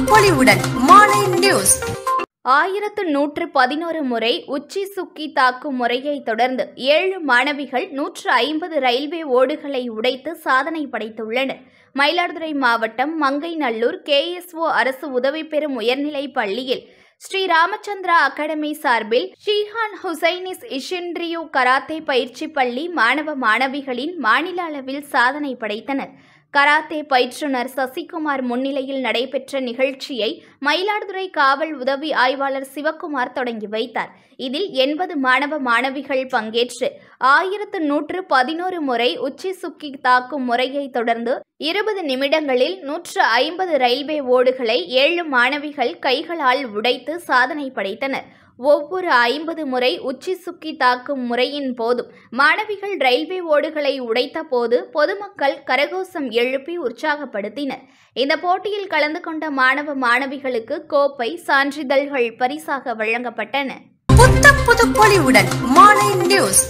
பொலிவுடன் மாலை நியூஸ். 1111 முறை உச்சி சுக்கி தாக்கும் முறையை தொடர்ந்து 7 மாணவிகள் 150 ரயில்வே ஓடுகளை உடைத்து சாதனை படைத்துள்ளனர். மயிலாடுதுறை மாவட்டம் மங்கைநல்லூர் KSO அரசு உதவி பெறும் உயர்நிலைப் பள்ளியில் ஸ்ரீ ராமச்சந்திரா அகாடமி சார்பில் ஷீஹான் ஹுசைனிஸ் இஷின்ரியோ கராத்தே பயிற்சி பள்ளி மாணவ மாணவிகளின் மாநில அளவில் சாதனை படைத்தனர். கராத்தே பயிற்றுனர் சசிகுமார் முன்னிலையில் நடைபெற்ற நிகழ்ச்சியை மயிலாடுதுறை காவல் உதவி ஆய்வாளர் சிவக்குமார் தொடங்கி வைத்தார். இதில் 80 மாணவ மாணவிகள் பங்கேற்று 1111 முறை உச்சி சுக்கி தாக்கும் முறையை தொடர்ந்து 20 நிமிடங்களில் 150 ரயில்வே ஓடுகளை 7 மாணவிகள் கைகளால் உடைத்து சாதனை படைத்தனர். ஒவ்வொரு 50 முறை உச்சி சுக்கி தாக்கும் முறையின் போதும் மாணவிகள் ரயில்வே ஓடுகளை உடைத்த போது பொதுமக்கள் கரகோஷம் எழுப்பி உற்சாகப்படுத்தினர். இந்த போட்டியில் கலந்து கொண்ட மாணவ மாணவிகளுக்கு கோப்பை, சான்றிதழ்கள் பரிசாக வழங்கப்பட்டன. புத்த புது பொலிவுடன் மாலை நியூஸ்.